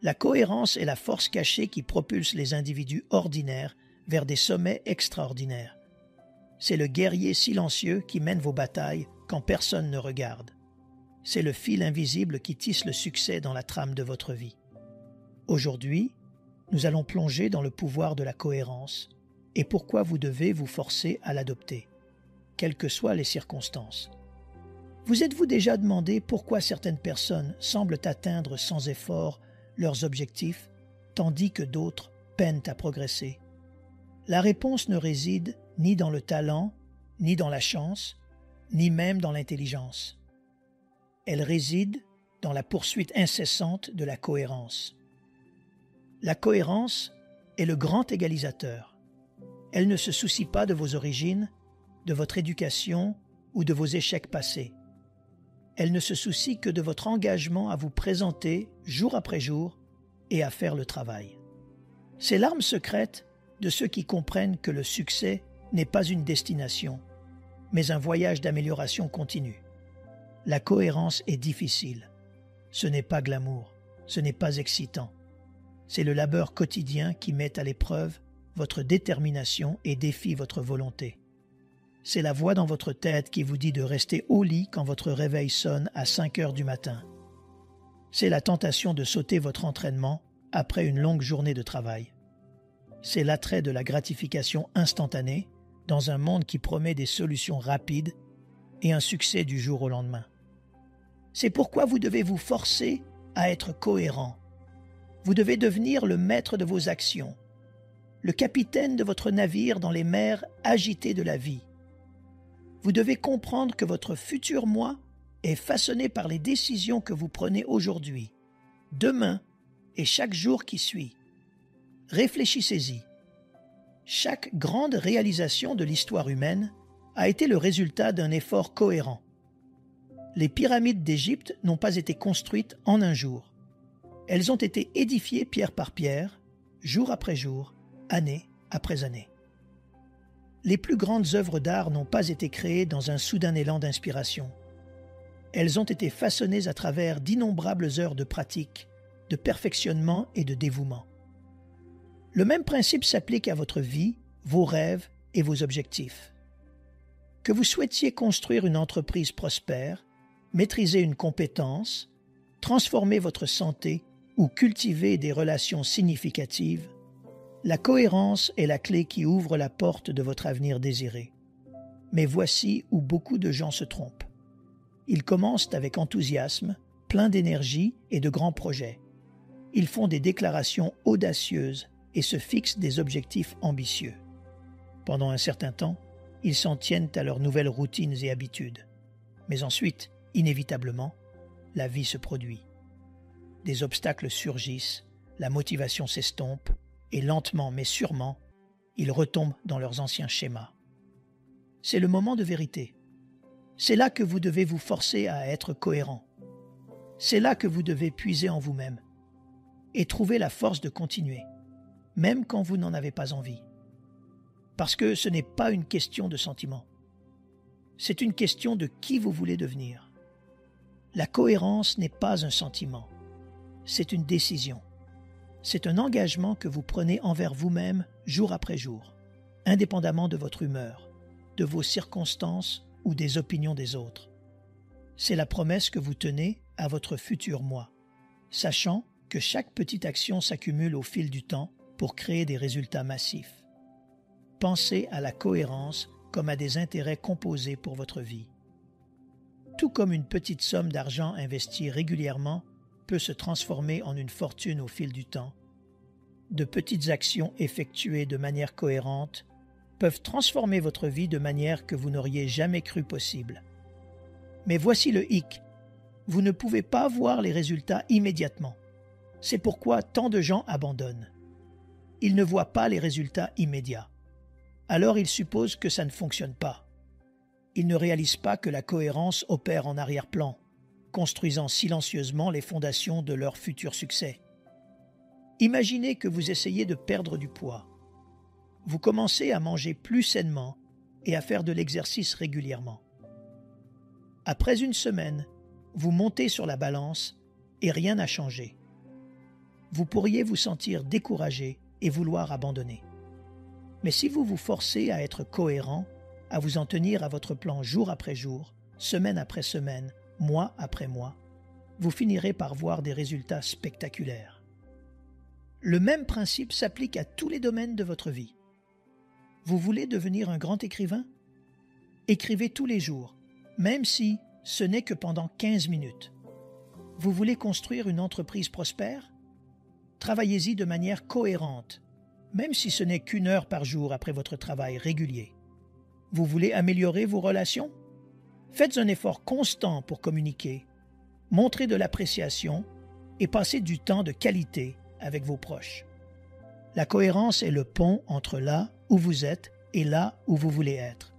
La cohérence est la force cachée qui propulse les individus ordinaires vers des sommets extraordinaires. C'est le guerrier silencieux qui mène vos batailles quand personne ne regarde. C'est le fil invisible qui tisse le succès dans la trame de votre vie. Aujourd'hui, nous allons plonger dans le pouvoir de la cohérence et pourquoi vous devez vous forcer à l'adopter, quelles que soient les circonstances. Vous êtes-vous déjà demandé pourquoi certaines personnes semblent atteindre sans effort leurs objectifs, tandis que d'autres peinent à progresser? La réponse ne réside ni dans le talent, ni dans la chance, ni même dans l'intelligence. Elle réside dans la poursuite incessante de la cohérence. La cohérence est le grand égalisateur. Elle ne se soucie pas de vos origines, de votre éducation ou de vos échecs passés. Elle ne se soucie que de votre engagement à vous présenter jour après jour et à faire le travail. C'est l'arme secrète de ceux qui comprennent que le succès n'est pas une destination, mais un voyage d'amélioration continue. La cohérence est difficile. Ce n'est pas glamour, ce n'est pas excitant. C'est le labeur quotidien qui met à l'épreuve votre détermination et défie votre volonté. C'est la voix dans votre tête qui vous dit de rester au lit quand votre réveil sonne à 5 heures du matin. C'est la tentation de sauter votre entraînement après une longue journée de travail. C'est l'attrait de la gratification instantanée dans un monde qui promet des solutions rapides et un succès du jour au lendemain. C'est pourquoi vous devez vous forcer à être cohérent. Vous devez devenir le maître de vos actions, le capitaine de votre navire dans les mers agitées de la vie. Vous devez comprendre que votre futur moi est façonné par les décisions que vous prenez aujourd'hui, demain et chaque jour qui suit. Réfléchissez-y. Chaque grande réalisation de l'histoire humaine a été le résultat d'un effort cohérent. Les pyramides d'Égypte n'ont pas été construites en un jour. Elles ont été édifiées pierre par pierre, jour après jour, année après année. Les plus grandes œuvres d'art n'ont pas été créées dans un soudain élan d'inspiration. Elles ont été façonnées à travers d'innombrables heures de pratique, de perfectionnement et de dévouement. Le même principe s'applique à votre vie, vos rêves et vos objectifs. Que vous souhaitiez construire une entreprise prospère, maîtriser une compétence, transformer votre santé ou cultiver des relations significatives, la cohérence est la clé qui ouvre la porte de votre avenir désiré. Mais voici où beaucoup de gens se trompent. Ils commencent avec enthousiasme, plein d'énergie et de grands projets. Ils font des déclarations audacieuses et se fixent des objectifs ambitieux. Pendant un certain temps, ils s'en tiennent à leurs nouvelles routines et habitudes. Mais ensuite, inévitablement, la vie se produit. Des obstacles surgissent, la motivation s'estompe, et lentement mais sûrement, ils retombent dans leurs anciens schémas. C'est le moment de vérité. C'est là que vous devez vous forcer à être cohérent. C'est là que vous devez puiser en vous-même et trouver la force de continuer, même quand vous n'en avez pas envie. Parce que ce n'est pas une question de sentiment. C'est une question de qui vous voulez devenir. La cohérence n'est pas un sentiment. C'est une décision. C'est un engagement que vous prenez envers vous-même jour après jour, indépendamment de votre humeur, de vos circonstances ou des opinions des autres. C'est la promesse que vous tenez à votre futur moi, sachant que chaque petite action s'accumule au fil du temps pour créer des résultats massifs. Pensez à la cohérence comme à des intérêts composés pour votre vie. Tout comme une petite somme d'argent investie régulièrement peut se transformer en une fortune au fil du temps, de petites actions effectuées de manière cohérente peuvent transformer votre vie de manière que vous n'auriez jamais cru possible. Mais voici le hic, vous ne pouvez pas voir les résultats immédiatement. C'est pourquoi tant de gens abandonnent. Ils ne voient pas les résultats immédiats. Alors ils supposent que ça ne fonctionne pas. Ils ne réalisent pas que la cohérence opère en arrière-plan, construisant silencieusement les fondations de leur futur succès. Imaginez que vous essayez de perdre du poids. Vous commencez à manger plus sainement et à faire de l'exercice régulièrement. Après une semaine, vous montez sur la balance et rien n'a changé. vous pourriez vous sentir découragé et vouloir abandonner. Mais si vous vous forcez à être cohérent, à vous en tenir à votre plan jour après jour, semaine après semaine, mois après mois, vous finirez par voir des résultats spectaculaires. Le même principe s'applique à tous les domaines de votre vie. Vous voulez devenir un grand écrivain? Écrivez tous les jours, même si ce n'est que pendant 15 minutes. Vous voulez construire une entreprise prospère? Travaillez-y de manière cohérente, même si ce n'est qu'1 heure par jour après votre travail régulier. Vous voulez améliorer vos relations? Faites un effort constant pour communiquer, montrez de l'appréciation et passez du temps de qualité avec vos proches. La cohérence est le pont entre là où vous êtes et là où vous voulez être.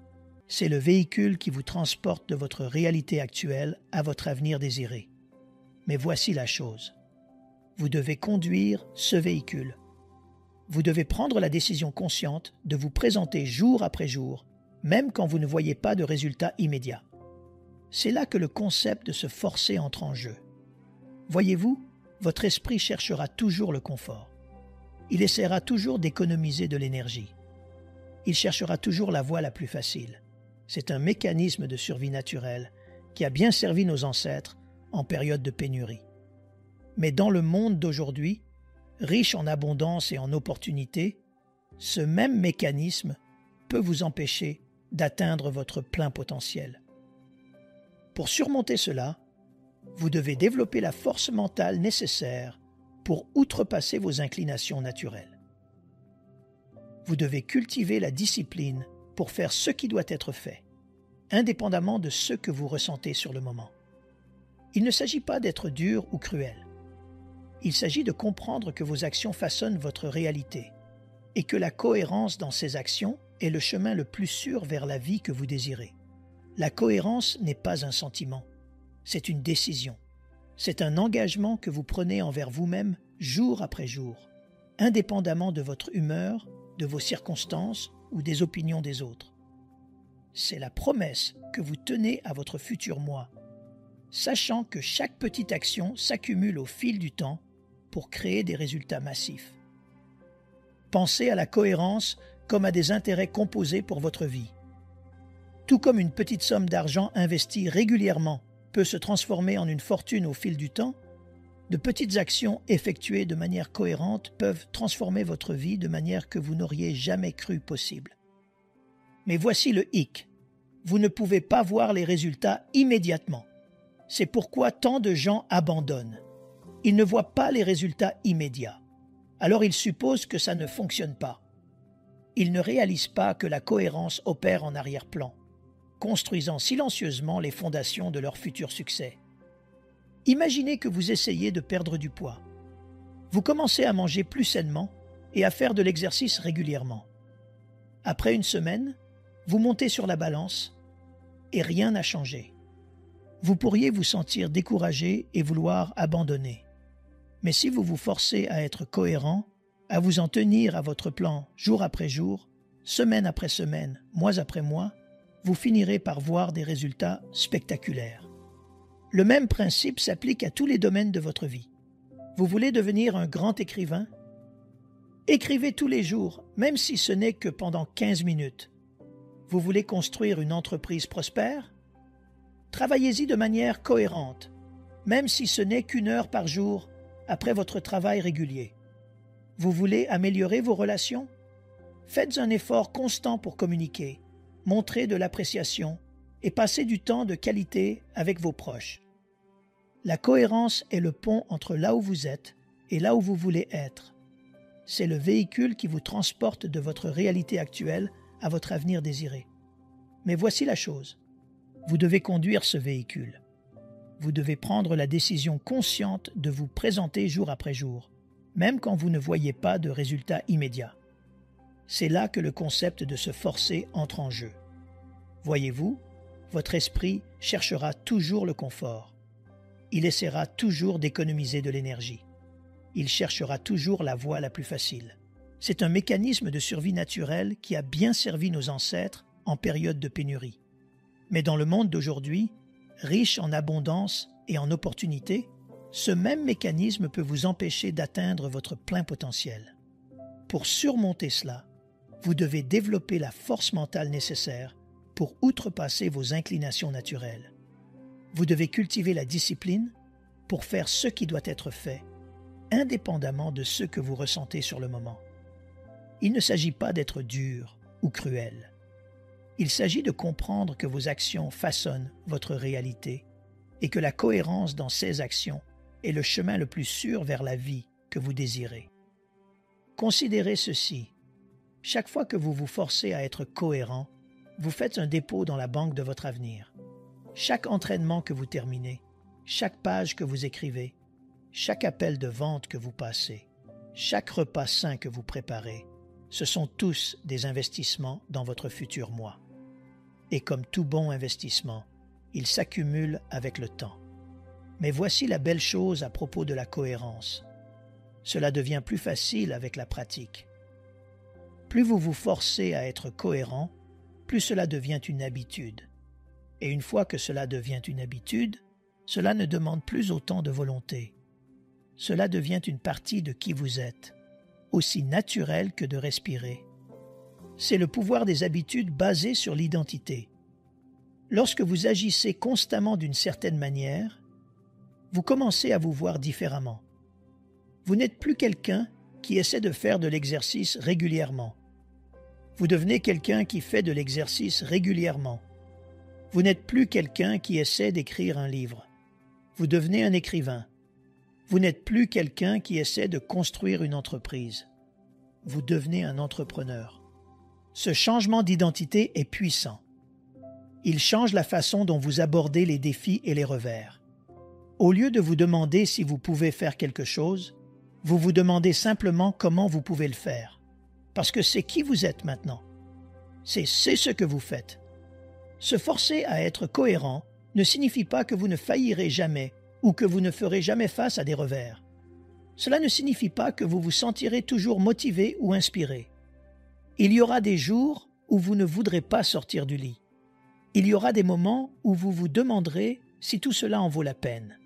C'est le véhicule qui vous transporte de votre réalité actuelle à votre avenir désiré. Mais voici la chose. Vous devez conduire ce véhicule. Vous devez prendre la décision consciente de vous présenter jour après jour, même quand vous ne voyez pas de résultats immédiats. C'est là que le concept de se forcer entre en jeu. Voyez-vous, votre esprit cherchera toujours le confort. Il essaiera toujours d'économiser de l'énergie. Il cherchera toujours la voie la plus facile. C'est un mécanisme de survie naturelle qui a bien servi nos ancêtres en période de pénurie. Mais dans le monde d'aujourd'hui, riche en abondance et en opportunités, ce même mécanisme peut vous empêcher d'atteindre votre plein potentiel. Pour surmonter cela, vous devez développer la force mentale nécessaire pour outrepasser vos inclinations naturelles. Vous devez cultiver la discipline pour faire ce qui doit être fait, indépendamment de ce que vous ressentez sur le moment. Il ne s'agit pas d'être dur ou cruel. Il s'agit de comprendre que vos actions façonnent votre réalité et que la cohérence dans ces actions est le chemin le plus sûr vers la vie que vous désirez. La cohérence n'est pas un sentiment, c'est une décision. C'est un engagement que vous prenez envers vous-même jour après jour, indépendamment de votre humeur, de vos circonstances ou des opinions des autres. C'est la promesse que vous tenez à votre futur moi, sachant que chaque petite action s'accumule au fil du temps pour créer des résultats massifs. Pensez à la cohérence comme à des intérêts composés pour votre vie. Tout comme une petite somme d'argent investie régulièrement peut se transformer en une fortune au fil du temps, de petites actions effectuées de manière cohérente peuvent transformer votre vie de manière que vous n'auriez jamais cru possible. Mais voici le hic. Vous ne pouvez pas voir les résultats immédiatement. C'est pourquoi tant de gens abandonnent. Ils ne voient pas les résultats immédiats. Alors ils supposent que ça ne fonctionne pas. Ils ne réalisent pas que la cohérence opère en arrière-plan, construisant silencieusement les fondations de leur futur succès. Imaginez que vous essayez de perdre du poids. Vous commencez à manger plus sainement et à faire de l'exercice régulièrement. Après une semaine, vous montez sur la balance et rien n'a changé. Vous pourriez vous sentir découragé et vouloir abandonner. Mais si vous vous forcez à être cohérent, à vous en tenir à votre plan jour après jour, semaine après semaine, mois après mois, vous finirez par voir des résultats spectaculaires. Le même principe s'applique à tous les domaines de votre vie. Vous voulez devenir un grand écrivain? Écrivez tous les jours, même si ce n'est que pendant 15 minutes. Vous voulez construire une entreprise prospère? Travaillez-y de manière cohérente, même si ce n'est qu'1 heure par jour après votre travail régulier. Vous voulez améliorer vos relations? Faites un effort constant pour communiquer, montrer de l'appréciation et passer du temps de qualité avec vos proches. La cohérence est le pont entre là où vous êtes et là où vous voulez être. C'est le véhicule qui vous transporte de votre réalité actuelle à votre avenir désiré. Mais voici la chose. Vous devez conduire ce véhicule. Vous devez prendre la décision consciente de vous présenter jour après jour, même quand vous ne voyez pas de résultats immédiats. C'est là que le concept de se forcer entre en jeu. Voyez-vous, votre esprit cherchera toujours le confort. Il essaiera toujours d'économiser de l'énergie. Il cherchera toujours la voie la plus facile. C'est un mécanisme de survie naturelle qui a bien servi nos ancêtres en période de pénurie. Mais dans le monde d'aujourd'hui, riche en abondance et en opportunités, Ce même mécanisme peut vous empêcher d'atteindre votre plein potentiel. Pour surmonter cela, vous devez développer la force mentale nécessaire pour outrepasser vos inclinations naturelles. Vous devez cultiver la discipline pour faire ce qui doit être fait, indépendamment de ce que vous ressentez sur le moment. Il ne s'agit pas d'être dur ou cruel. Il s'agit de comprendre que vos actions façonnent votre réalité et que la cohérence dans ces actions est le chemin le plus sûr vers la vie que vous désirez. Considérez ceci. Chaque fois que vous vous forcez à être cohérent, vous faites un dépôt dans la banque de votre avenir. Chaque entraînement que vous terminez, chaque page que vous écrivez, chaque appel de vente que vous passez, chaque repas sain que vous préparez, ce sont tous des investissements dans votre futur moi. Et comme tout bon investissement, ils s'accumulent avec le temps. Mais voici la belle chose à propos de la cohérence. Cela devient plus facile avec la pratique. Plus vous vous forcez à être cohérent, plus cela devient une habitude. Et une fois que cela devient une habitude, cela ne demande plus autant de volonté. Cela devient une partie de qui vous êtes, aussi naturel que de respirer. C'est le pouvoir des habitudes basées sur l'identité. Lorsque vous agissez constamment d'une certaine manière, vous commencez à vous voir différemment. Vous n'êtes plus quelqu'un qui essaie de faire de l'exercice régulièrement. Vous devenez quelqu'un qui fait de l'exercice régulièrement. Vous n'êtes plus quelqu'un qui essaie d'écrire un livre. Vous devenez un écrivain. Vous n'êtes plus quelqu'un qui essaie de construire une entreprise. Vous devenez un entrepreneur. Ce changement d'identité est puissant. Il change la façon dont vous abordez les défis et les revers. Au lieu de vous demander si vous pouvez faire quelque chose, vous vous demandez simplement comment vous pouvez le faire. Parce que c'est qui vous êtes maintenant. C'est ce que vous faites. Se forcer à être cohérent ne signifie pas que vous ne faillirez jamais ou que vous ne ferez jamais face à des revers. Cela ne signifie pas que vous vous sentirez toujours motivé ou inspiré. Il y aura des jours où vous ne voudrez pas sortir du lit. Il y aura des moments où vous vous demanderez si tout cela en vaut la peine.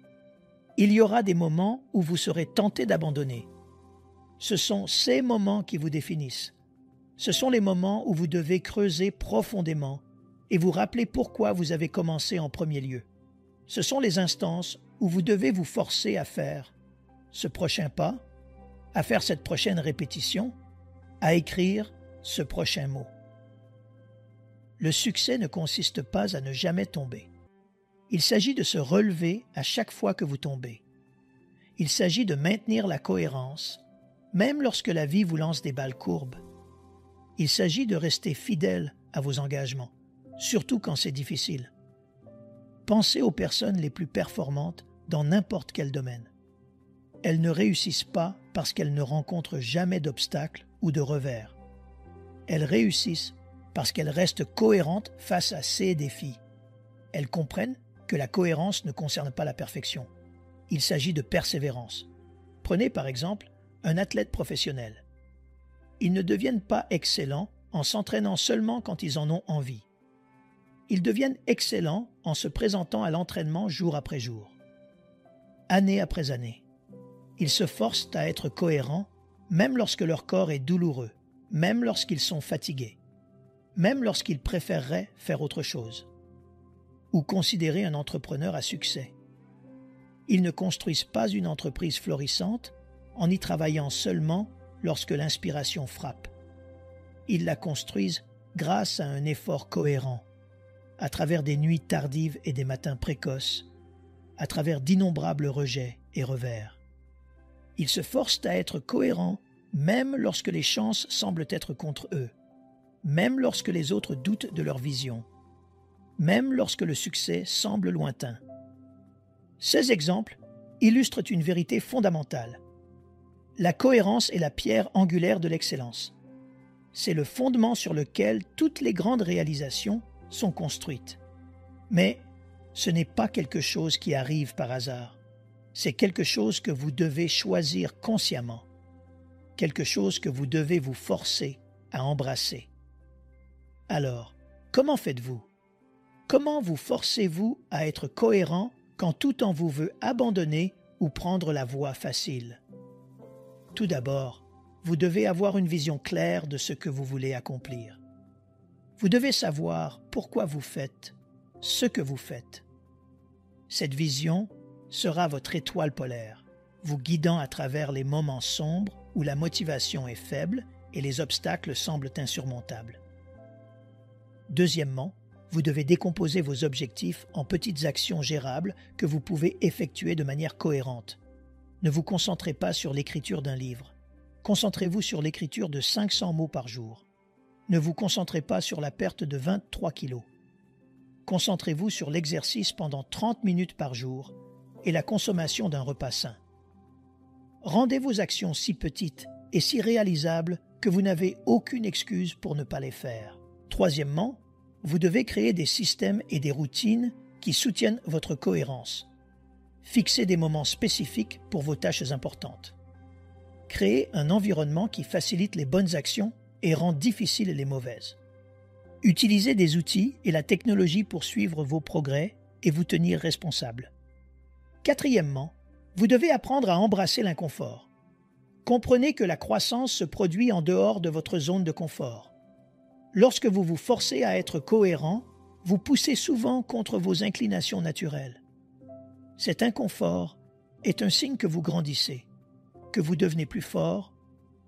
Il y aura des moments où vous serez tenté d'abandonner. Ce sont ces moments qui vous définissent. Ce sont les moments où vous devez creuser profondément et vous rappeler pourquoi vous avez commencé en premier lieu. Ce sont les instances où vous devez vous forcer à faire ce prochain pas, à faire cette prochaine répétition, à écrire ce prochain mot. Le succès ne consiste pas à ne jamais tomber. Il s'agit de se relever à chaque fois que vous tombez. Il s'agit de maintenir la cohérence, même lorsque la vie vous lance des balles courbes. Il s'agit de rester fidèle à vos engagements, surtout quand c'est difficile. Pensez aux personnes les plus performantes dans n'importe quel domaine. Elles ne réussissent pas parce qu'elles ne rencontrent jamais d'obstacles ou de revers. Elles réussissent parce qu'elles restent cohérentes face à ces défis. Elles comprennent que la cohérence ne concerne pas la perfection. Il s'agit de persévérance. Prenez par exemple un athlète professionnel. Ils ne deviennent pas excellents en s'entraînant seulement quand ils en ont envie. Ils deviennent excellents en se présentant à l'entraînement jour après jour. Année après année. Ils se forcent à être cohérents même lorsque leur corps est douloureux, même lorsqu'ils sont fatigués, même lorsqu'ils préféreraient faire autre chose, ou considérer un entrepreneur à succès. Ils ne construisent pas une entreprise florissante en y travaillant seulement lorsque l'inspiration frappe. Ils la construisent grâce à un effort cohérent, à travers des nuits tardives et des matins précoces, à travers d'innombrables rejets et revers. Ils se forcent à être cohérents même lorsque les chances semblent être contre eux, même lorsque les autres doutent de leur vision, même lorsque le succès semble lointain. Ces exemples illustrent une vérité fondamentale. La cohérence est la pierre angulaire de l'excellence. C'est le fondement sur lequel toutes les grandes réalisations sont construites. Mais ce n'est pas quelque chose qui arrive par hasard. C'est quelque chose que vous devez choisir consciemment, quelque chose que vous devez vous forcer à embrasser. Alors, comment faites-vous? Comment vous forcez-vous à être cohérent quand tout en vous veut abandonner ou prendre la voie facile. Tout d'abord, vous devez avoir une vision claire de ce que vous voulez accomplir. Vous devez savoir pourquoi vous faites ce que vous faites. Cette vision sera votre étoile polaire, vous guidant à travers les moments sombres où la motivation est faible et les obstacles semblent insurmontables. Deuxièmement, vous devez décomposer vos objectifs en petites actions gérables que vous pouvez effectuer de manière cohérente. Ne vous concentrez pas sur l'écriture d'un livre. Concentrez-vous sur l'écriture de 500 mots par jour. Ne vous concentrez pas sur la perte de 23 kilos. Concentrez-vous sur l'exercice pendant 30 minutes par jour et la consommation d'un repas sain. Rendez vos actions si petites et si réalisables que vous n'avez aucune excuse pour ne pas les faire. Troisièmement, vous devez créer des systèmes et des routines qui soutiennent votre cohérence. Fixez des moments spécifiques pour vos tâches importantes. Créez un environnement qui facilite les bonnes actions et rend difficiles les mauvaises. Utilisez des outils et la technologie pour suivre vos progrès et vous tenir responsable. Quatrièmement, vous devez apprendre à embrasser l'inconfort. Comprenez que la croissance se produit en dehors de votre zone de confort. Lorsque vous vous forcez à être cohérent, vous poussez souvent contre vos inclinations naturelles. Cet inconfort est un signe que vous grandissez, que vous devenez plus fort,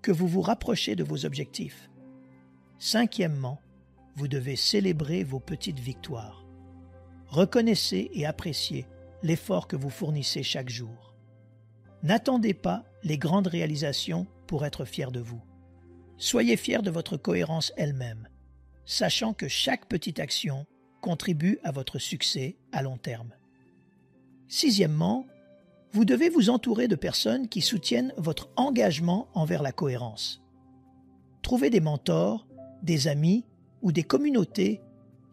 que vous vous rapprochez de vos objectifs. Cinquièmement, vous devez célébrer vos petites victoires. Reconnaissez et appréciez l'effort que vous fournissez chaque jour. N'attendez pas les grandes réalisations pour être fier de vous. Soyez fier de votre cohérence elle-même, sachant que chaque petite action contribue à votre succès à long terme. Sixièmement, vous devez vous entourer de personnes qui soutiennent votre engagement envers la cohérence. Trouvez des mentors, des amis ou des communautés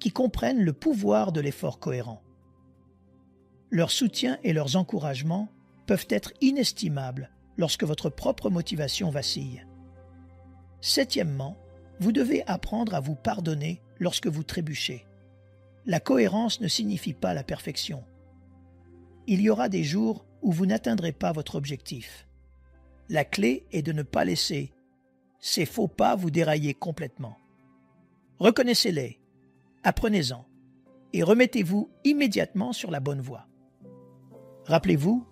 qui comprennent le pouvoir de l'effort cohérent. Leur soutien et leurs encouragements peuvent être inestimables lorsque votre propre motivation vacille. Septièmement, vous devez apprendre à vous pardonner lorsque vous trébuchez. La cohérence ne signifie pas la perfection. Il y aura des jours où vous n'atteindrez pas votre objectif. La clé est de ne pas laisser ces faux pas vous dérailler complètement. Reconnaissez-les, apprenez-en et remettez-vous immédiatement sur la bonne voie. Rappelez-vous,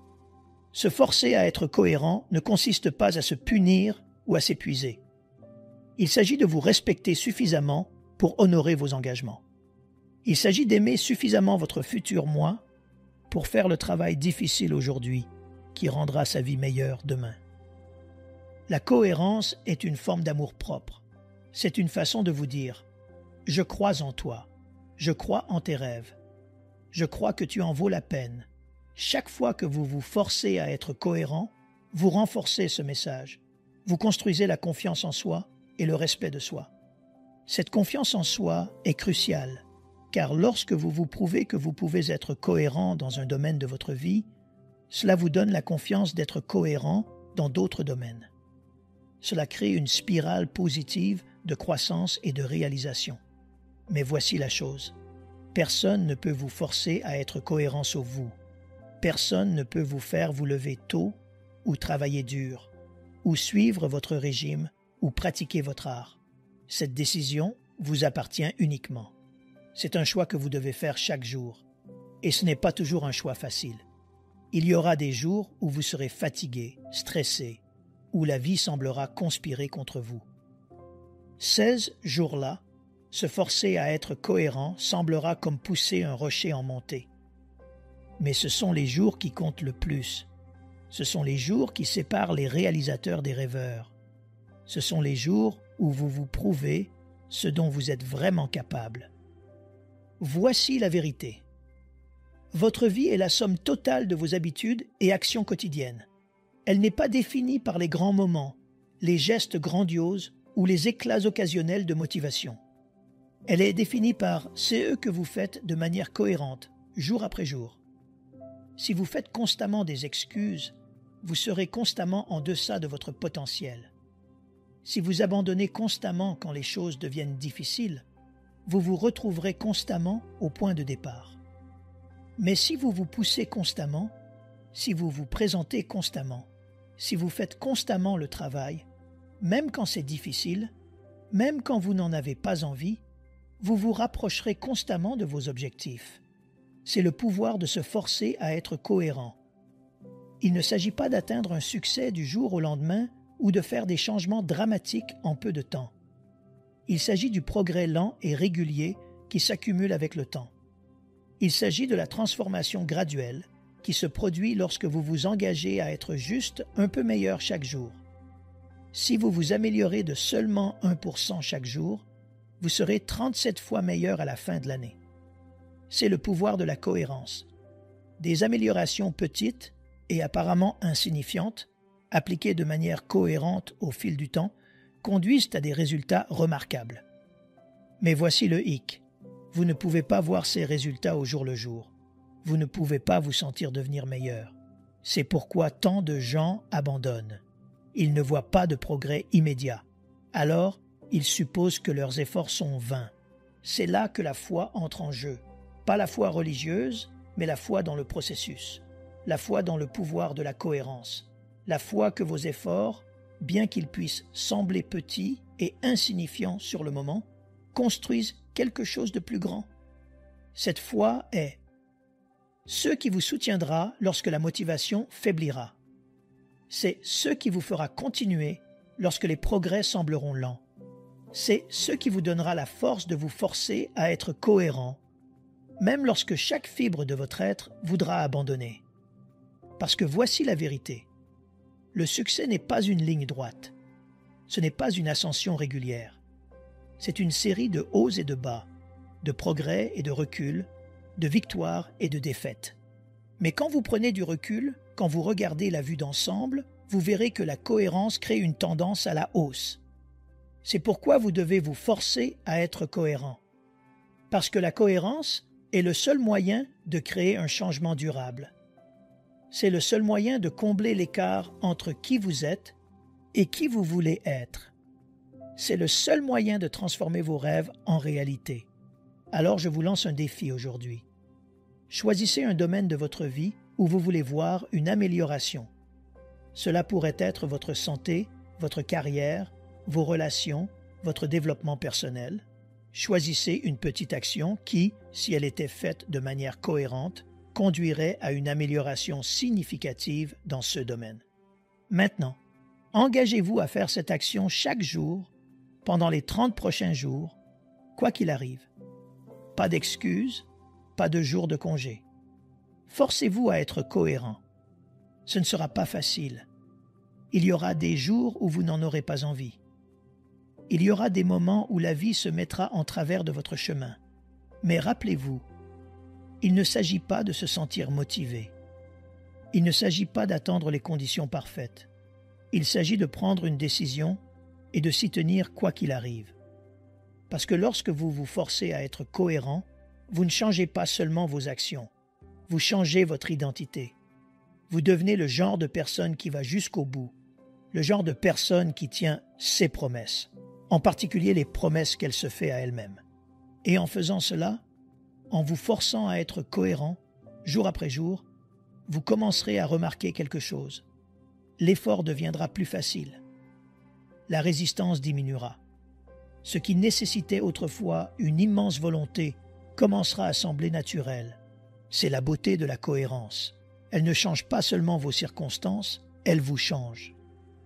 se forcer à être cohérent ne consiste pas à se punir ou à s'épuiser. Il s'agit de vous respecter suffisamment pour honorer vos engagements. Il s'agit d'aimer suffisamment votre futur moi pour faire le travail difficile aujourd'hui qui rendra sa vie meilleure demain. La cohérence est une forme d'amour propre. C'est une façon de vous dire « Je crois en toi, je crois en tes rêves, je crois que tu en vaux la peine ». Chaque fois que vous vous forcez à être cohérent, vous renforcez ce message. Vous construisez la confiance en soi et le respect de soi. Cette confiance en soi est cruciale, car lorsque vous vous prouvez que vous pouvez être cohérent dans un domaine de votre vie, cela vous donne la confiance d'être cohérent dans d'autres domaines. Cela crée une spirale positive de croissance et de réalisation. Mais voici la chose. Personne ne peut vous forcer à être cohérent sauf vous. Personne ne peut vous faire vous lever tôt ou travailler dur, ou suivre votre régime ou pratiquer votre art. Cette décision vous appartient uniquement. C'est un choix que vous devez faire chaque jour, et ce n'est pas toujours un choix facile. Il y aura des jours où vous serez fatigué, stressé, où la vie semblera conspirer contre vous. 16 jours-là, se forcer à être cohérent semblera comme pousser un rocher en montée. Mais ce sont les jours qui comptent le plus. Ce sont les jours qui séparent les réalisateurs des rêveurs. Ce sont les jours où vous vous prouvez ce dont vous êtes vraiment capable. Voici la vérité. Votre vie est la somme totale de vos habitudes et actions quotidiennes. Elle n'est pas définie par les grands moments, les gestes grandioses ou les éclats occasionnels de motivation. Elle est définie par ce que vous faites de manière cohérente, jour après jour. Si vous faites constamment des excuses, vous serez constamment en deçà de votre potentiel. Si vous abandonnez constamment quand les choses deviennent difficiles, vous vous retrouverez constamment au point de départ. Mais si vous vous poussez constamment, si vous vous présentez constamment, si vous faites constamment le travail, même quand c'est difficile, même quand vous n'en avez pas envie, vous vous rapprocherez constamment de vos objectifs. C'est le pouvoir de se forcer à être cohérent. Il ne s'agit pas d'atteindre un succès du jour au lendemain ou de faire des changements dramatiques en peu de temps. Il s'agit du progrès lent et régulier qui s'accumule avec le temps. Il s'agit de la transformation graduelle qui se produit lorsque vous vous engagez à être juste un peu meilleur chaque jour. Si vous vous améliorez de seulement 1% chaque jour, vous serez 37 fois meilleur à la fin de l'année. C'est le pouvoir de la cohérence. Des améliorations petites et apparemment insignifiantes, appliquées de manière cohérente au fil du temps, conduisent à des résultats remarquables. Mais voici le hic. Vous ne pouvez pas voir ces résultats au jour le jour. Vous ne pouvez pas vous sentir devenir meilleur. C'est pourquoi tant de gens abandonnent. Ils ne voient pas de progrès immédiat. Alors, ils supposent que leurs efforts sont vains. C'est là que la foi entre en jeu. Pas la foi religieuse, mais la foi dans le processus. La foi dans le pouvoir de la cohérence. La foi que vos efforts, bien qu'ils puissent sembler petits et insignifiants sur le moment, construisent quelque chose de plus grand. Cette foi est ce qui vous soutiendra lorsque la motivation faiblira. C'est ce qui vous fera continuer lorsque les progrès sembleront lents. C'est ce qui vous donnera la force de vous forcer à être cohérent, même lorsque chaque fibre de votre être voudra abandonner. Parce que voici la vérité. Le succès n'est pas une ligne droite. Ce n'est pas une ascension régulière. C'est une série de hauts et de bas, de progrès et de reculs, de victoires et de défaites. Mais quand vous prenez du recul, quand vous regardez la vue d'ensemble, vous verrez que la cohérence crée une tendance à la hausse. C'est pourquoi vous devez vous forcer à être cohérent. Parce que la cohérence est le seul moyen de créer un changement durable. C'est le seul moyen de combler l'écart entre qui vous êtes et qui vous voulez être. C'est le seul moyen de transformer vos rêves en réalité. Alors je vous lance un défi aujourd'hui. Choisissez un domaine de votre vie où vous voulez voir une amélioration. Cela pourrait être votre santé, votre carrière, vos relations, votre développement personnel. Choisissez une petite action qui, si elle était faite de manière cohérente, conduirait à une amélioration significative dans ce domaine. Maintenant, engagez-vous à faire cette action chaque jour, pendant les 30 prochains jours, quoi qu'il arrive. Pas d'excuses, pas de jours de congé. Forcez-vous à être cohérent. Ce ne sera pas facile. Il y aura des jours où vous n'en aurez pas envie. Il y aura des moments où la vie se mettra en travers de votre chemin. Mais rappelez-vous, il ne s'agit pas de se sentir motivé. Il ne s'agit pas d'attendre les conditions parfaites. Il s'agit de prendre une décision et de s'y tenir quoi qu'il arrive. Parce que lorsque vous vous forcez à être cohérent, vous ne changez pas seulement vos actions, vous changez votre identité. Vous devenez le genre de personne qui va jusqu'au bout, le genre de personne qui tient ses promesses, en particulier les promesses qu'elle se fait à elle-même. Et en faisant cela, en vous forçant à être cohérent, jour après jour, vous commencerez à remarquer quelque chose. L'effort deviendra plus facile. La résistance diminuera. Ce qui nécessitait autrefois une immense volonté commencera à sembler naturel. C'est la beauté de la cohérence. Elle ne change pas seulement vos circonstances, elle vous change.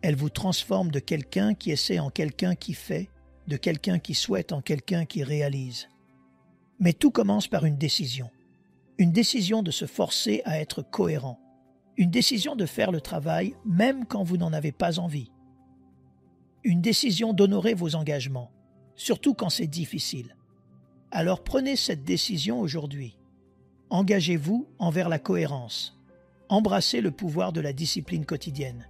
Elle vous transforme de quelqu'un qui essaie en quelqu'un qui fait, de quelqu'un qui souhaite en quelqu'un qui réalise. Mais tout commence par une décision de se forcer à être cohérent, une décision de faire le travail même quand vous n'en avez pas envie, une décision d'honorer vos engagements, surtout quand c'est difficile. Alors prenez cette décision aujourd'hui. Engagez-vous envers la cohérence. Embrassez le pouvoir de la discipline quotidienne.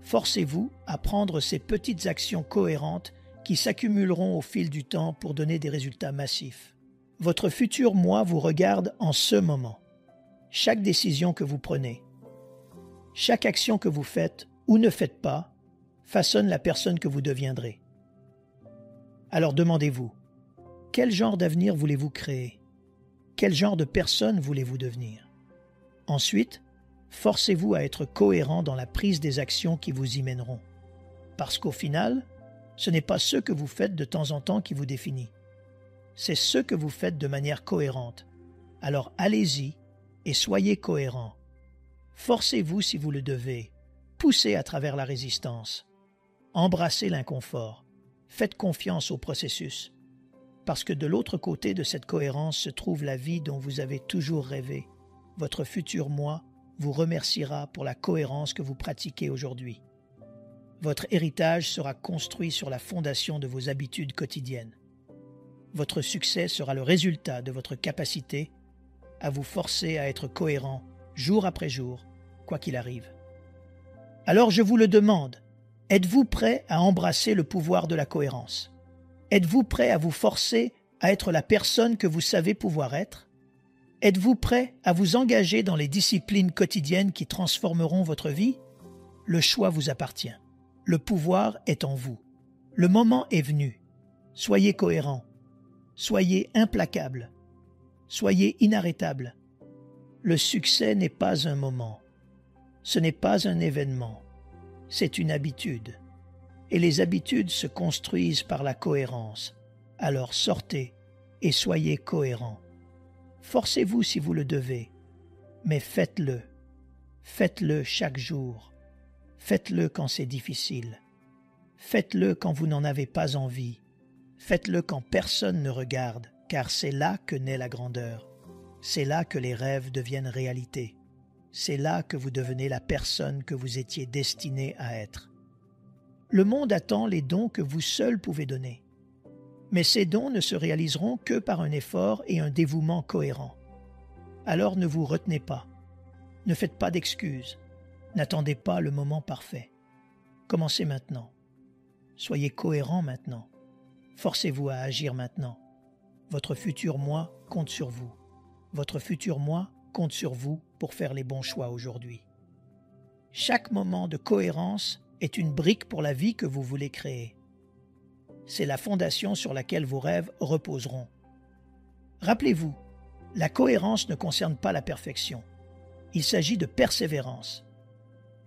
Forcez-vous à prendre ces petites actions cohérentes qui s'accumuleront au fil du temps pour donner des résultats massifs. Votre futur moi vous regarde en ce moment. Chaque décision que vous prenez, chaque action que vous faites ou ne faites pas, façonne la personne que vous deviendrez. Alors demandez-vous, quel genre d'avenir voulez-vous créer? Quel genre de personne voulez-vous devenir? Ensuite, Forcez-vous à être cohérent dans la prise des actions qui vous y mèneront. Parce qu'au final, ce n'est pas ce que vous faites de temps en temps qui vous définit. C'est ce que vous faites de manière cohérente. Alors allez-y et soyez cohérent. Forcez-vous si vous le devez. Poussez à travers la résistance. Embrassez l'inconfort. Faites confiance au processus. Parce que de l'autre côté de cette cohérence se trouve la vie dont vous avez toujours rêvé. Votre futur moi vous remerciera pour la cohérence que vous pratiquez aujourd'hui. Votre héritage sera construit sur la fondation de vos habitudes quotidiennes. Votre succès sera le résultat de votre capacité à vous forcer à être cohérent jour après jour, quoi qu'il arrive. Alors je vous le demande, êtes-vous prêt à embrasser le pouvoir de la cohérence? Êtes-vous prêt à vous forcer à être la personne que vous savez pouvoir être? Êtes-vous prêt à vous engager dans les disciplines quotidiennes qui transformeront votre vie? Le choix vous appartient. Le pouvoir est en vous. Le moment est venu. Soyez cohérent. Soyez implacable. Soyez inarrêtable. Le succès n'est pas un moment. Ce n'est pas un événement. C'est une habitude. Et les habitudes se construisent par la cohérence. Alors sortez et soyez cohérent. Forcez-vous si vous le devez, mais faites-le. Faites-le chaque jour. Faites-le quand c'est difficile. Faites-le quand vous n'en avez pas envie. Faites-le quand personne ne regarde, car c'est là que naît la grandeur. C'est là que les rêves deviennent réalité. C'est là que vous devenez la personne que vous étiez destiné à être. Le monde attend les dons que vous seul pouvez donner. Mais ces dons ne se réaliseront que par un effort et un dévouement cohérent. Alors ne vous retenez pas. Ne faites pas d'excuses. N'attendez pas le moment parfait. Commencez maintenant. Soyez cohérent maintenant. Forcez-vous à agir maintenant. Votre futur moi compte sur vous. Votre futur moi compte sur vous pour faire les bons choix aujourd'hui. Chaque moment de cohérence est une brique pour la vie que vous voulez créer. C'est la fondation sur laquelle vos rêves reposeront. Rappelez-vous, la cohérence ne concerne pas la perfection. Il s'agit de persévérance.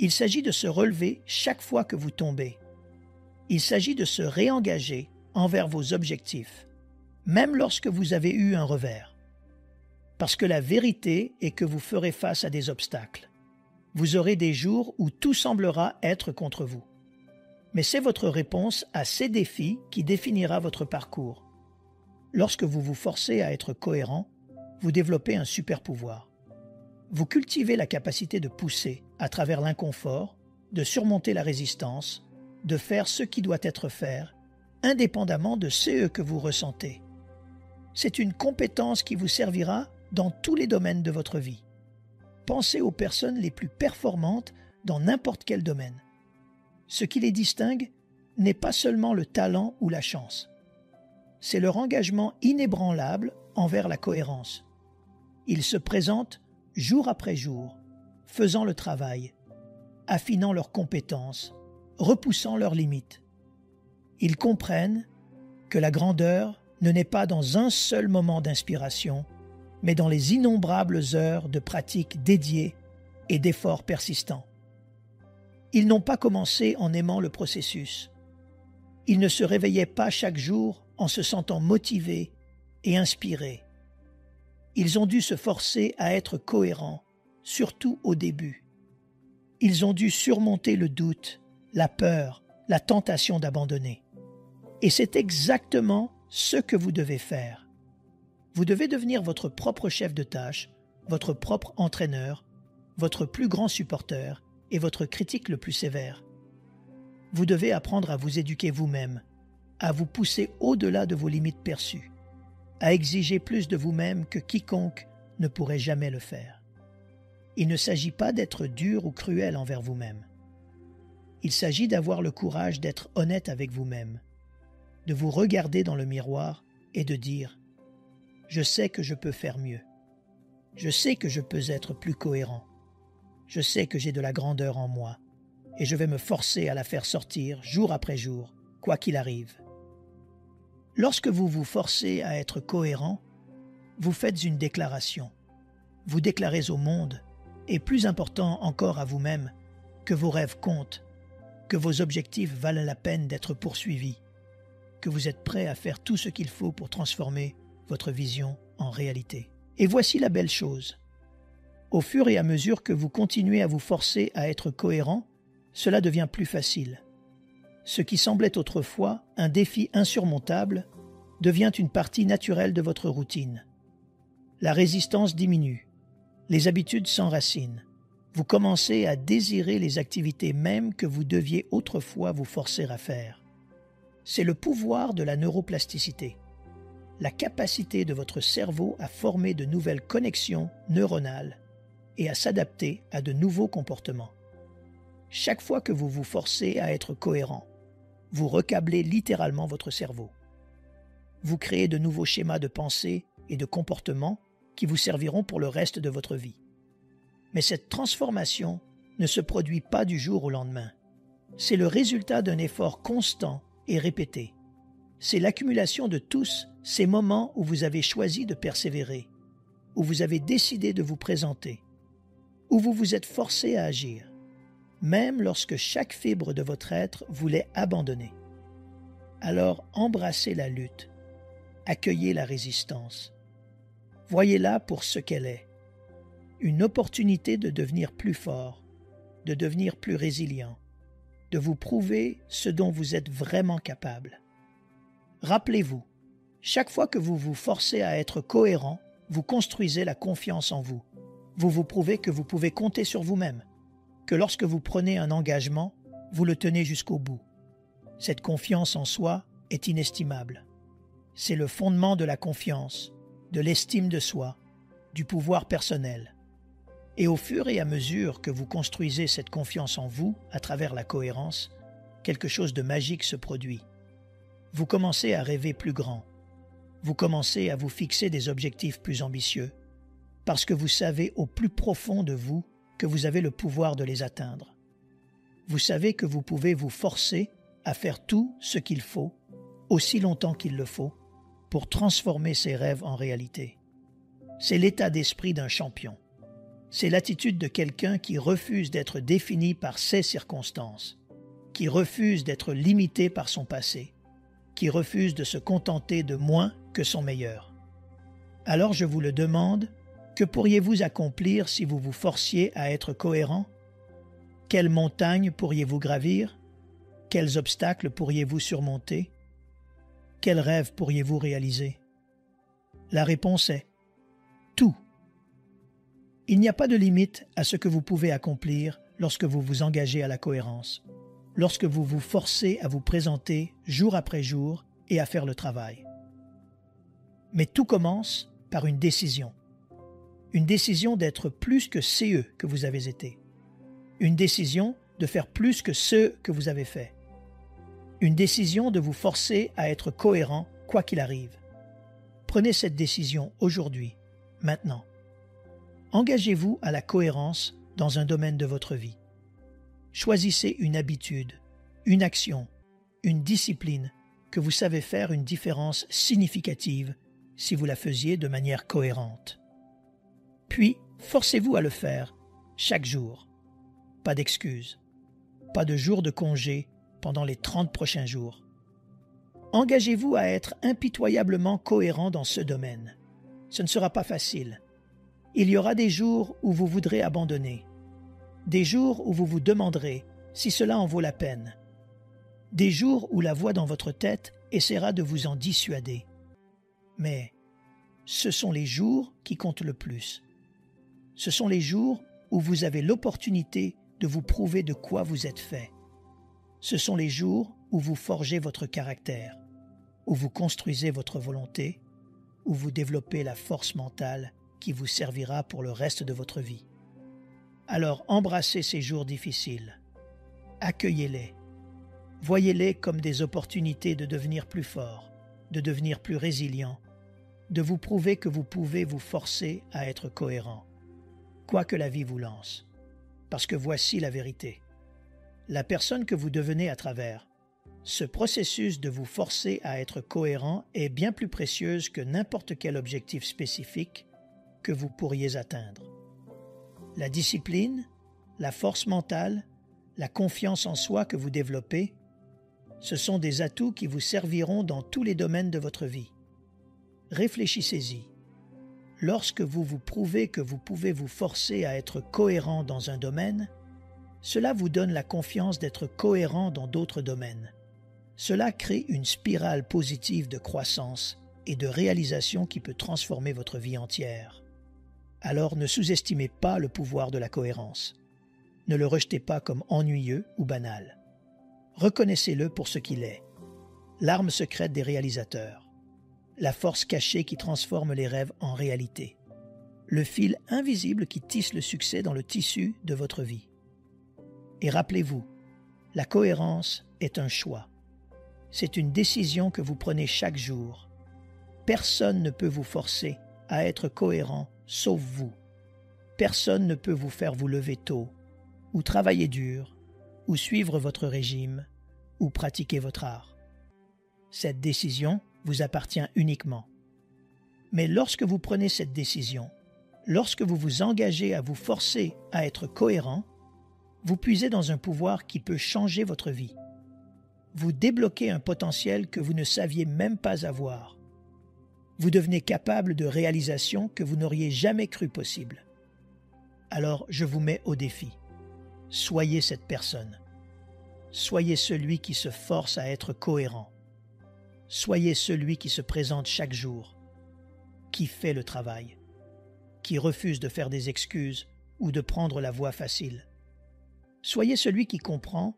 Il s'agit de se relever chaque fois que vous tombez. Il s'agit de se réengager envers vos objectifs, même lorsque vous avez eu un revers. Parce que la vérité est que vous ferez face à des obstacles. Vous aurez des jours où tout semblera être contre vous. Mais c'est votre réponse à ces défis qui définira votre parcours. Lorsque vous vous forcez à être cohérent, vous développez un super pouvoir. Vous cultivez la capacité de pousser à travers l'inconfort, de surmonter la résistance, de faire ce qui doit être fait, indépendamment de ce que vous ressentez. C'est une compétence qui vous servira dans tous les domaines de votre vie. Pensez aux personnes les plus performantes dans n'importe quel domaine. Ce qui les distingue n'est pas seulement le talent ou la chance. C'est leur engagement inébranlable envers la cohérence. Ils se présentent jour après jour, faisant le travail, affinant leurs compétences, repoussant leurs limites. Ils comprennent que la grandeur ne naît pas dans un seul moment d'inspiration, mais dans les innombrables heures de pratique dédiées et d'efforts persistants. Ils n'ont pas commencé en aimant le processus. Ils ne se réveillaient pas chaque jour en se sentant motivés et inspirés. Ils ont dû se forcer à être cohérents, surtout au début. Ils ont dû surmonter le doute, la peur, la tentation d'abandonner. Et c'est exactement ce que vous devez faire. Vous devez devenir votre propre chef de tâche, votre propre entraîneur, votre plus grand supporter et votre critique le plus sévère. Vous devez apprendre à vous éduquer vous-même, à vous pousser au-delà de vos limites perçues, à exiger plus de vous-même que quiconque ne pourrait jamais le faire. Il ne s'agit pas d'être dur ou cruel envers vous-même. Il s'agit d'avoir le courage d'être honnête avec vous-même, de vous regarder dans le miroir et de dire « Je sais que je peux faire mieux. Je sais que je peux être plus cohérent. Je sais que j'ai de la grandeur en moi et je vais me forcer à la faire sortir jour après jour, quoi qu'il arrive. » Lorsque vous vous forcez à être cohérent, vous faites une déclaration. Vous déclarez au monde et plus important encore à vous-même, que vos rêves comptent, que vos objectifs valent la peine d'être poursuivis, que vous êtes prêt à faire tout ce qu'il faut pour transformer votre vision en réalité. Et voici la belle chose. Au fur et à mesure que vous continuez à vous forcer à être cohérent, cela devient plus facile. Ce qui semblait autrefois un défi insurmontable devient une partie naturelle de votre routine. La résistance diminue, les habitudes s'enracinent. Vous commencez à désirer les activités mêmes que vous deviez autrefois vous forcer à faire. C'est le pouvoir de la neuroplasticité, la capacité de votre cerveau à former de nouvelles connexions neuronales et à s'adapter à de nouveaux comportements. Chaque fois que vous vous forcez à être cohérent, vous recablez littéralement votre cerveau. Vous créez de nouveaux schémas de pensée et de comportement qui vous serviront pour le reste de votre vie. Mais cette transformation ne se produit pas du jour au lendemain. C'est le résultat d'un effort constant et répété. C'est l'accumulation de tous ces moments où vous avez choisi de persévérer, où vous avez décidé de vous présenter, où vous vous êtes forcé à agir, même lorsque chaque fibre de votre être voulait abandonner. Alors embrassez la lutte, accueillez la résistance. Voyez-la pour ce qu'elle est, une opportunité de devenir plus fort, de devenir plus résilient, de vous prouver ce dont vous êtes vraiment capable. Rappelez-vous, chaque fois que vous vous forcez à être cohérent, vous construisez la confiance en vous. Vous vous prouvez que vous pouvez compter sur vous-même, que lorsque vous prenez un engagement, vous le tenez jusqu'au bout. Cette confiance en soi est inestimable. C'est le fondement de la confiance, de l'estime de soi, du pouvoir personnel. Et au fur et à mesure que vous construisez cette confiance en vous à travers la cohérence, quelque chose de magique se produit. Vous commencez à rêver plus grand. Vous commencez à vous fixer des objectifs plus ambitieux, parce que vous savez au plus profond de vous que vous avez le pouvoir de les atteindre. Vous savez que vous pouvez vous forcer à faire tout ce qu'il faut, aussi longtemps qu'il le faut, pour transformer ces rêves en réalité. C'est l'état d'esprit d'un champion. C'est l'attitude de quelqu'un qui refuse d'être défini par ses circonstances, qui refuse d'être limité par son passé, qui refuse de se contenter de moins que son meilleur. Alors je vous le demande, que pourriez-vous accomplir si vous vous forciez à être cohérent? Quelles montagnes pourriez-vous gravir? Quels obstacles pourriez-vous surmonter? Quels rêves pourriez-vous réaliser? La réponse est tout. Il n'y a pas de limite à ce que vous pouvez accomplir lorsque vous vous engagez à la cohérence, lorsque vous vous forcez à vous présenter jour après jour et à faire le travail. Mais tout commence par une décision d'être plus que CE que vous avez été, une décision de faire plus que ce que vous avez fait, une décision de vous forcer à être cohérent quoi qu'il arrive. Prenez cette décision aujourd'hui, maintenant. Engagez-vous à la cohérence dans un domaine de votre vie. Choisissez une habitude, une action, une discipline que vous savez faire une différence significative si vous la faisiez de manière cohérente. Puis, forcez-vous à le faire chaque jour. Pas d'excuses, pas de jours de congé pendant les 30 prochains jours. Engagez-vous à être impitoyablement cohérent dans ce domaine. Ce ne sera pas facile. Il y aura des jours où vous voudrez abandonner, des jours où vous vous demanderez si cela en vaut la peine, des jours où la voix dans votre tête essaiera de vous en dissuader. Mais ce sont les jours qui comptent le plus. Ce sont les jours où vous avez l'opportunité de vous prouver de quoi vous êtes fait. Ce sont les jours où vous forgez votre caractère, où vous construisez votre volonté, où vous développez la force mentale qui vous servira pour le reste de votre vie. Alors embrassez ces jours difficiles, accueillez-les, voyez-les comme des opportunités de devenir plus fort, de devenir plus résilient, de vous prouver que vous pouvez vous forcer à être cohérent, quoi que la vie vous lance. Parce que voici la vérité. La personne que vous devenez à travers ce processus de vous forcer à être cohérent est bien plus précieuse que n'importe quel objectif spécifique que vous pourriez atteindre. la discipline, la force mentale, la confiance en soi que vous développez, ce sont des atouts qui vous serviront dans tous les domaines de votre vie. Réfléchissez-y. Lorsque vous vous prouvez que vous pouvez vous forcer à être cohérent dans un domaine, cela vous donne la confiance d'être cohérent dans d'autres domaines. Cela crée une spirale positive de croissance et de réalisation qui peut transformer votre vie entière. Alors ne sous-estimez pas le pouvoir de la cohérence. Ne le rejetez pas comme ennuyeux ou banal. Reconnaissez-le pour ce qu'il est. L'arme secrète des réalisateurs. La force cachée qui transforme les rêves en réalité. Le fil invisible qui tisse le succès dans le tissu de votre vie. Et rappelez-vous, la cohérence est un choix. C'est une décision que vous prenez chaque jour. Personne ne peut vous forcer à être cohérent sauf vous. Personne ne peut vous faire vous lever tôt, ou travailler dur, ou suivre votre régime, ou pratiquer votre art. Cette décision vous appartient uniquement. Mais lorsque vous prenez cette décision, lorsque vous vous engagez à vous forcer à être cohérent, vous puisez dans un pouvoir qui peut changer votre vie. Vous débloquez un potentiel que vous ne saviez même pas avoir. Vous devenez capable de réalisations que vous n'auriez jamais cru possibles. Alors je vous mets au défi. Soyez cette personne. Soyez celui qui se force à être cohérent. Soyez celui qui se présente chaque jour, qui fait le travail, qui refuse de faire des excuses ou de prendre la voie facile. Soyez celui qui comprend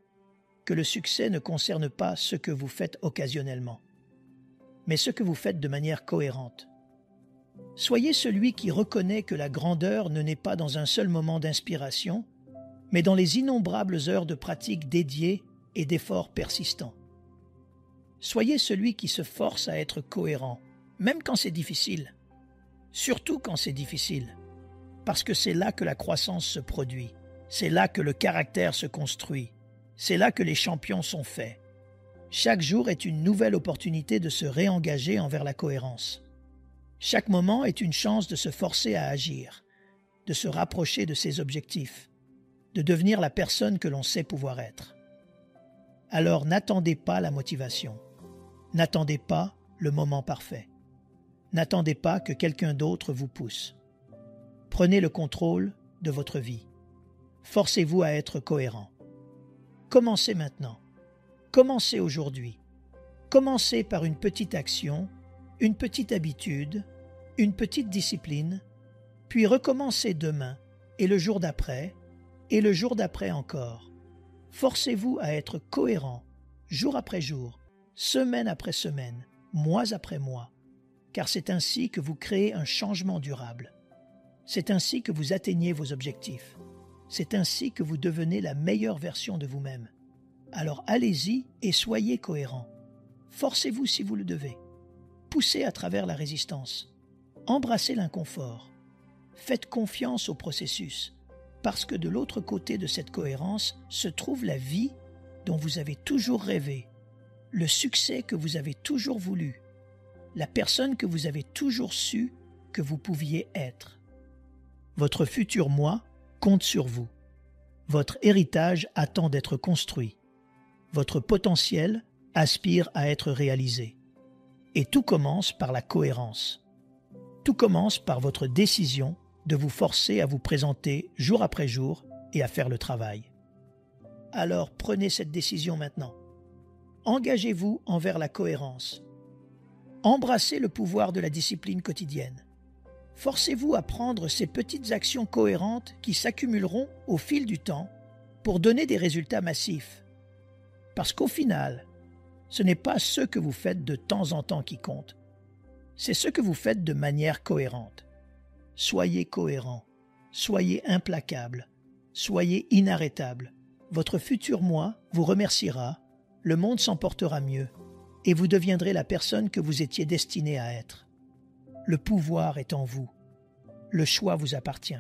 que le succès ne concerne pas ce que vous faites occasionnellement, mais ce que vous faites de manière cohérente. Soyez celui qui reconnaît que la grandeur ne naît pas dans un seul moment d'inspiration, mais dans les innombrables heures de pratique dédiées et d'efforts persistants. Soyez celui qui se force à être cohérent, même quand c'est difficile. Surtout quand c'est difficile, parce que c'est là que la croissance se produit, c'est là que le caractère se construit, c'est là que les champions sont faits. Chaque jour est une nouvelle opportunité de se réengager envers la cohérence. Chaque moment est une chance de se forcer à agir, de se rapprocher de ses objectifs, de devenir la personne que l'on sait pouvoir être. Alors n'attendez pas la motivation, n'attendez pas le moment parfait, n'attendez pas que quelqu'un d'autre vous pousse. Prenez le contrôle de votre vie. Forcez-vous à être cohérent. Commencez maintenant. Commencez aujourd'hui. Commencez par une petite action, une petite habitude, une petite discipline, puis recommencez demain, et le jour d'après, et le jour d'après encore. Forcez-vous à être cohérent, jour après jour, semaine après semaine, mois après mois, car c'est ainsi que vous créez un changement durable. C'est ainsi que vous atteignez vos objectifs. C'est ainsi que vous devenez la meilleure version de vous-même. Alors allez-y et soyez cohérent. Forcez-vous si vous le devez. Poussez à travers la résistance. Embrassez l'inconfort. Faites confiance au processus, parce que de l'autre côté de cette cohérence se trouve la vie dont vous avez toujours rêvé, le succès que vous avez toujours voulu, la personne que vous avez toujours su que vous pouviez être. Votre futur moi compte sur vous. Votre héritage attend d'être construit. Votre potentiel aspire à être réalisé. Et tout commence par la cohérence. Tout commence par votre décision de vous forcer à vous présenter jour après jour et à faire le travail. Alors prenez cette décision maintenant. Engagez-vous envers la cohérence. Embrassez le pouvoir de la discipline quotidienne. Forcez-vous à prendre ces petites actions cohérentes qui s'accumuleront au fil du temps pour donner des résultats massifs. Parce qu'au final, ce n'est pas ce que vous faites de temps en temps qui compte. C'est ce que vous faites de manière cohérente. Soyez cohérent, soyez implacable, soyez inarrêtable. Votre futur moi vous remerciera, le monde s'en portera mieux et vous deviendrez la personne que vous étiez destiné à être. Le pouvoir est en vous. Le choix vous appartient.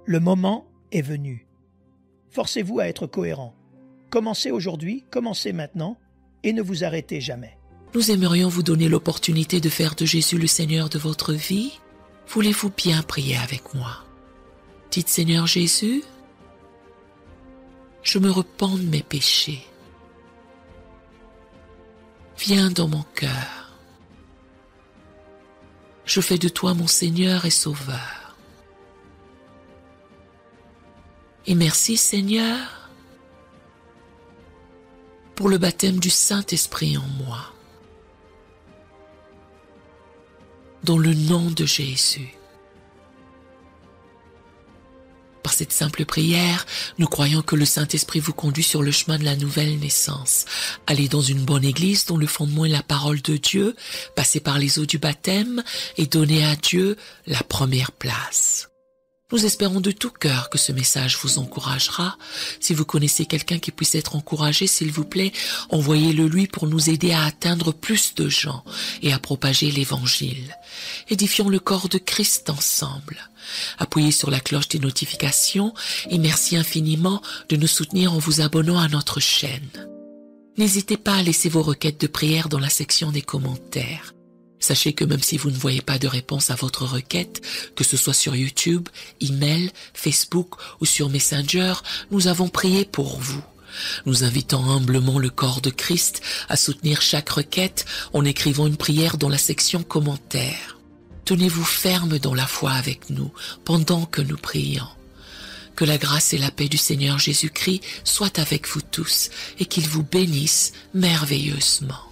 Le moment est venu. Forcez-vous à être cohérent. Commencez aujourd'hui, commencez maintenant et ne vous arrêtez jamais. Nous aimerions vous donner l'opportunité de faire de Jésus le Seigneur de votre vie. Voulez-vous bien prier avec moi? Dites Seigneur Jésus, je me repens de mes péchés. Viens dans mon cœur. Je fais de toi mon Seigneur et Sauveur. Et merci Seigneur pour le baptême du Saint-Esprit en moi. Dans le nom de Jésus. Par cette simple prière, nous croyons que le Saint-Esprit vous conduit sur le chemin de la nouvelle naissance. Allez dans une bonne église dont le fondement est la parole de Dieu, passez par les eaux du baptême et donnez à Dieu la première place. Nous espérons de tout cœur que ce message vous encouragera. Si vous connaissez quelqu'un qui puisse être encouragé, s'il vous plaît, envoyez-le lui pour nous aider à atteindre plus de gens et à propager l'Évangile. Édifions le corps de Christ ensemble. Appuyez sur la cloche des notifications et merci infiniment de nous soutenir en vous abonnant à notre chaîne. N'hésitez pas à laisser vos requêtes de prière dans la section des commentaires. Sachez que même si vous ne voyez pas de réponse à votre requête, que ce soit sur YouTube, email, Facebook ou sur Messenger, nous avons prié pour vous. Nous invitons humblement le corps de Christ à soutenir chaque requête en écrivant une prière dans la section commentaires. Tenez-vous ferme dans la foi avec nous pendant que nous prions. Que la grâce et la paix du Seigneur Jésus-Christ soient avec vous tous et qu'il vous bénisse merveilleusement.